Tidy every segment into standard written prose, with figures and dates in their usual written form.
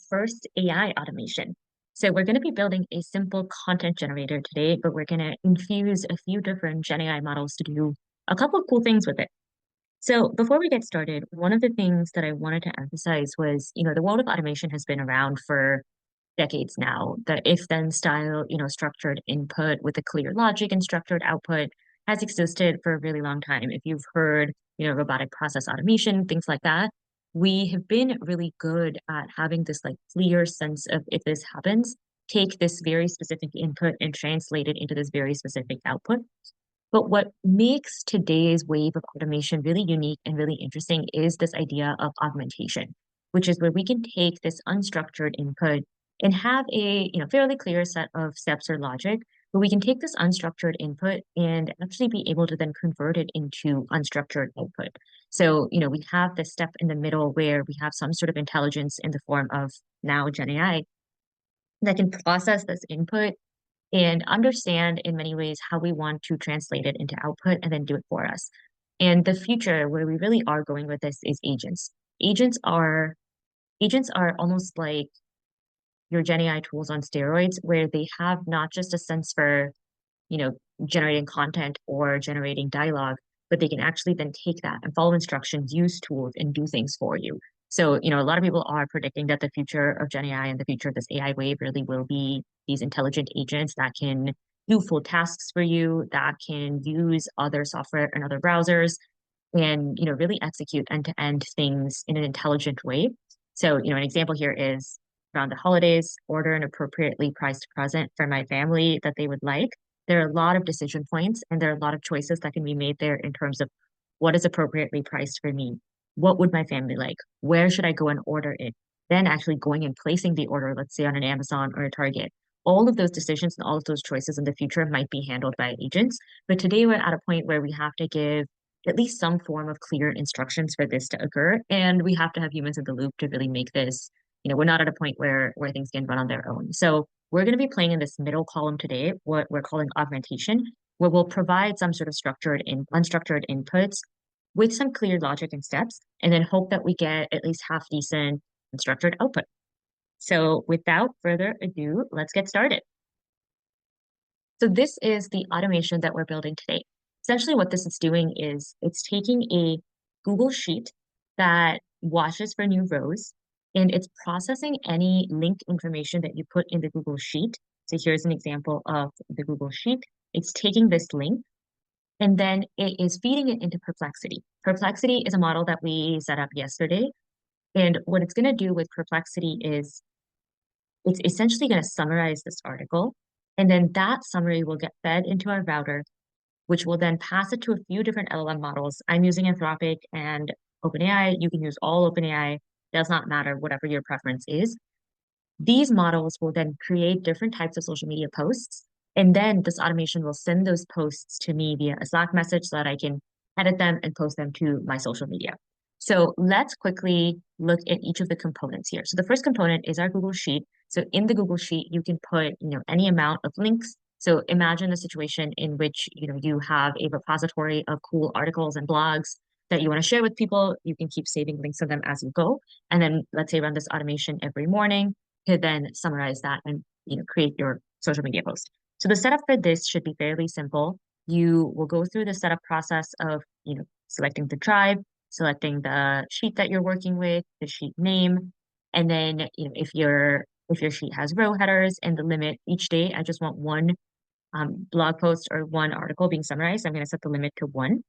first AI automation. So we're going to be building a simple content generator today, but we're going to infuse a few different Gen AI models to do a couple of cool things with it. So before we get started, one of the things that I wanted to emphasize was, the world of automation has been around for decades now. The if-then style, structured input with a clear logic and structured output has existed for a really long time. If you've heard, robotic process automation, things like that, we have been really good at having this like clear sense of if this happens, take this very specific input and translate it into this very specific output. But what makes today's wave of automation really unique and really interesting is this idea of augmentation, which is where we can take this unstructured input and have a fairly clear set of steps or logic, but we can take this unstructured input and actually be able to then convert it into unstructured output. So, we have this step in the middle where we have some sort of intelligence in the form of now Gen AI that can process this input and understand in many ways how we want to translate it into output and then do it for us. And the future where we really are going with this is agents. Agents are agents are almost like your Gen AI tools on steroids, where they have not just a sense for, you know, generating content or generating dialogue, but they can actually then take that and follow instructions, use tools, and do things for you. So, a lot of people are predicting that the future of Gen AI and the future of this AI wave really will be these intelligent agents that can do full tasks for you, that can use other software and other browsers, and really execute end-to-end things in an intelligent way. So, an example here is around the holidays, order an appropriately priced present for my family that they would like. There are a lot of decision points and there are a lot of choices that can be made there in terms of what is appropriately priced for me. What would my family like? Where should I go and order it? Then actually going and placing the order, let's say on an Amazon or a Target. All of those decisions and all of those choices in the future might be handled by agents. But today we're at a point where we have to give at least some form of clear instructions for this to occur. And we have to have humans in the loop to really make this, we're not at a point where things can run on their own. So we're going to be playing in this middle column today, what we're calling augmentation, where we'll provide some sort of structured and unstructured inputs with some clear logic and steps, and then hope that we get at least half decent and structured output. So without further ado, let's get started. So this is the automation that we're building today. Essentially what this is doing is it's taking a Google Sheet that watches for new rows and it's processing any linked information that you put in the Google Sheet. So here's an example of the Google Sheet. It's taking this link and then it is feeding it into Perplexity. Perplexity is a model that we set up yesterday. And what it's going to do with Perplexity is it's essentially going to summarize this article. And then that summary will get fed into our router, which will then pass it to a few different LLM models. I'm using Anthropic and OpenAI. You can use all OpenAI, does not matter, whatever your preference is. These models will then create different types of social media posts. And then this automation will send those posts to me via a Slack message so that I can edit them and post them to my social media. So let's quickly look at each of the components here. So the first component is our Google Sheet. So in the Google Sheet, you can put, any amount of links. So imagine a situation in which, you have a repository of cool articles and blogs that you want to share with people. You can keep saving links to them as you go. And then let's say run this automation every morning to then summarize that and, create your social media post. So the setup for this should be fairly simple. You will go through the setup process of, selecting the tribe, selecting the sheet that you're working with, the sheet name, and then if your sheet has row headers and the limit each day, I just want one blog post or one article being summarized. I'm going to set the limit to one.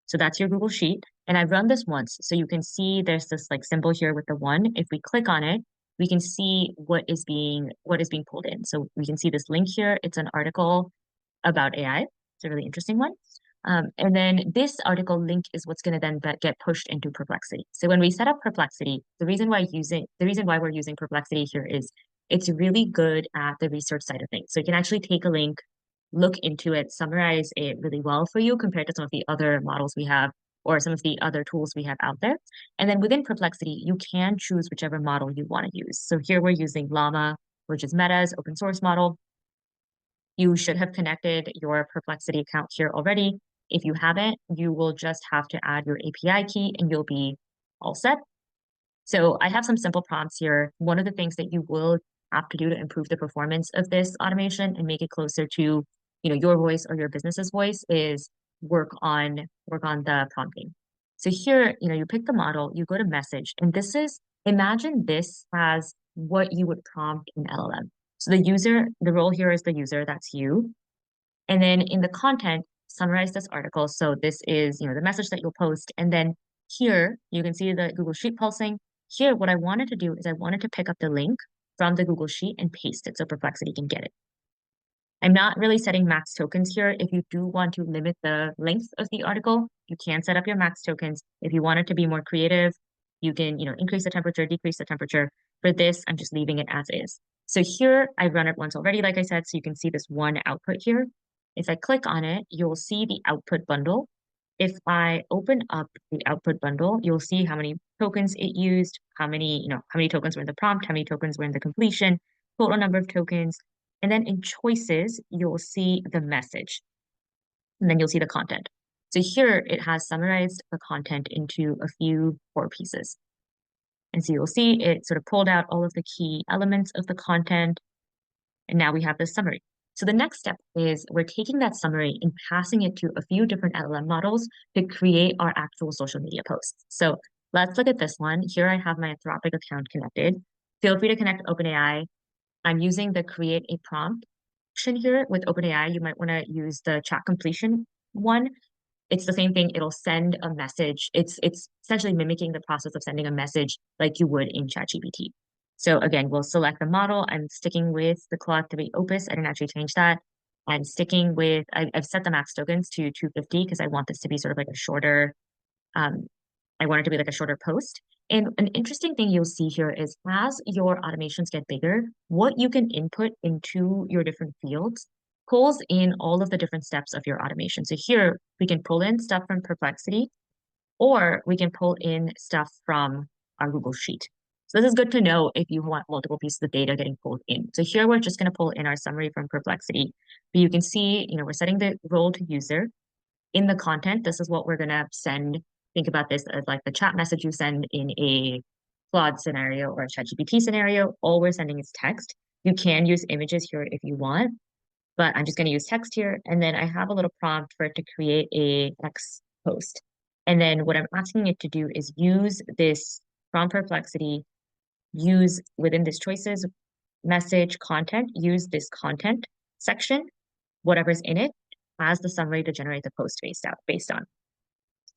So that's your Google Sheet. And I've run this once. So you can see there's this like symbol here with the one. If we click on it, we can see what is being pulled in. So we can see this link here. It's an article about AI. It's a really interesting one. And then this article link is what's going to then get pushed into Perplexity. So when we set up Perplexity, the reason why we're using Perplexity here is it's really good at the research side of things. So you can actually take a link, look into it, summarize it really well for you compared to some of the other models we have or some of the other tools we have out there. And then within Perplexity, you can choose whichever model you want to use. So here we're using Llama, which is Meta's open source model. You should have connected your Perplexity account here already. If you haven't, you will just have to add your API key and you'll be all set. So I have some simple prompts here. One of the things that you will have to do to improve the performance of this automation and make it closer to, your voice or your business's voice is work on the prompting. So here, you pick the model, you go to message, and imagine this as what you would prompt in LLM. So the role here is the user, that's you. And then in the content, summarize this article. So this is, the message that you'll post. And then here you can see the Google Sheet pulsing. Here, what I wanted to do is I wanted to pick up the link from the Google Sheet and paste it so Perplexity can get it. I'm not really setting max tokens here. If you do want to limit the length of the article, you can set up your max tokens. If you want it to be more creative, you can, increase the temperature, decrease the temperature. For this, I'm just leaving it as is. So here, I've run it once already, like I said, so you can see this one output here. If I click on it, you'll see the output bundle. If I open up the output bundle, you'll see how many tokens it used, how many tokens were in the prompt, how many tokens were in the completion, total number of tokens, and then in choices, you'll see the message, and then you'll see the content. So here it has summarized the content into a few core pieces. And so you'll see it sort of pulled out all of the key elements of the content. And now we have this summary. So the next step is we're taking that summary and passing it to a few different LLM models to create our actual social media posts. So let's look at this one. Here I have my Anthropic account connected. Feel free to connect OpenAI. I'm using the create a prompt option here with OpenAI. You might want to use the chat completion one. It's the same thing. It'll send a message. It's essentially mimicking the process of sending a message like you would in ChatGPT. So again, we'll select the model. I'm sticking with the Claude 3 Opus. I didn't actually change that. I'm sticking with, I've set the max tokens to 250 because I want this to be sort of like a shorter, um, I want it to be like a shorter post. And an interesting thing you'll see here is as your automations get bigger, what you can input into your different fields pulls in all of the different steps of your automation. So here we can pull in stuff from Perplexity, or we can pull in stuff from our Google Sheet. So this is good to know if you want multiple pieces of data getting pulled in. So here we're just going to pull in our summary from Perplexity. But you can see, we're setting the role to user. In the content, this is what we're going to send. Think about this as like the chat message you send in a Claude scenario or a ChatGPT scenario. All we're sending is text. You can use images here if you want, but I'm just going to use text here. And then I have a little prompt for it to create a text post. And then what I'm asking it to do is use this from Perplexity, use within this choices, message, content, use this content section, whatever's in it, as the summary to generate the post based on.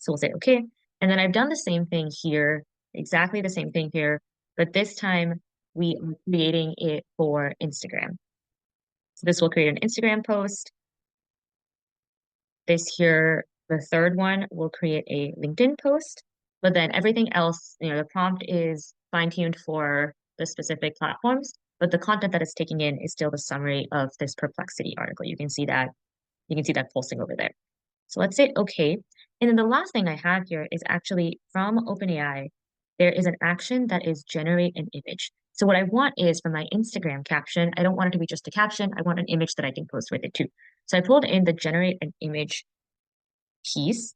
So we'll say, okay. And then I've done the same thing here, exactly the same thing here, but this time we are creating it for Instagram. So this will create an Instagram post. This here, the third one will create a LinkedIn post, but then everything else, the prompt is fine-tuned for the specific platforms, but the content that it's taking in is still the summary of this Perplexity article. You can see that pulsing over there. So let's say okay. And then the last thing I have here is actually from OpenAI, there is an action that is generate an image. So what I want is for my Instagram caption, I don't want it to be just a caption. I want an image that I can post with it too. So I pulled in the generate an image piece,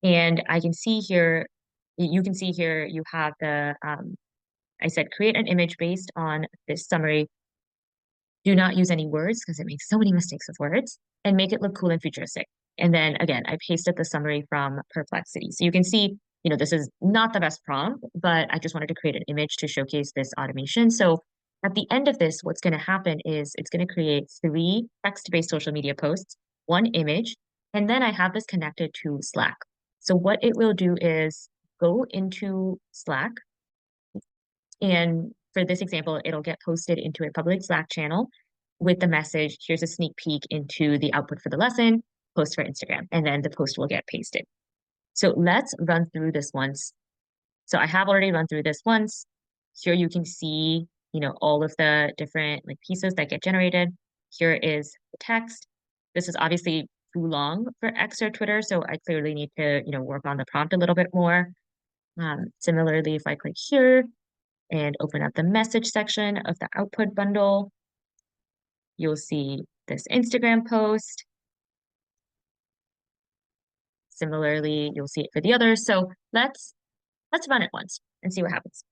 and I can see here, you can see here you have I said create an image based on this summary. Do not use any words because it makes so many mistakes with words, and make it look cool and futuristic. And then again, I pasted the summary from Perplexity. So you can see, this is not the best prompt, but I just wanted to create an image to showcase this automation. So at the end of this, what's going to happen is it's going to create 3 text-based social media posts, 1 image, and then I have this connected to Slack. So what it will do is go into Slack, and for this example, it'll get posted into a public Slack channel with the message, here's a sneak peek into the output for the lesson, post for Instagram, and then the post will get pasted. So let's run through this once. So I have already run through this once. Here you can see, all of the different pieces that get generated. Here is the text. This is obviously too long for X or Twitter, so I clearly need to, work on the prompt a little bit more. Similarly, if I click here and open up the message section of the output bundle, you'll see this Instagram post. Similarly, you'll see it for the others. So let's run it once and see what happens.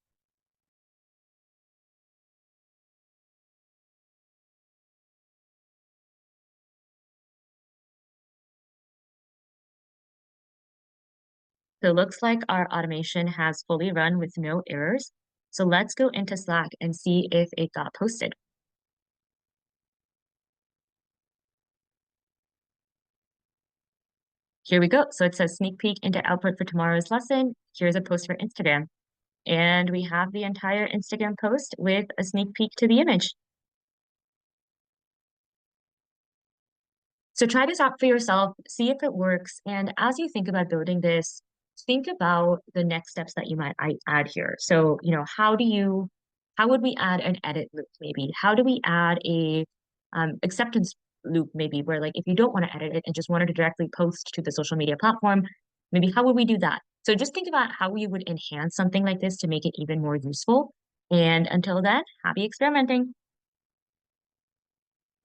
So it looks like our automation has fully run with no errors. So let's go into Slack and see if it got posted. Here we go. So it says sneak peek into output for tomorrow's lesson. Here's a post for Instagram. And we have the entire Instagram post with a sneak peek to the image. So try this out for yourself, see if it works. And as you think about building this, think about the next steps that you might add here. So, how would we add an edit loop maybe? How do we add a acceptance loop maybe where like if you don't want to edit it and just wanted to directly post to the social media platform, maybe how would we do that? So just think about how we would enhance something like this to make it even more useful. And until then, happy experimenting.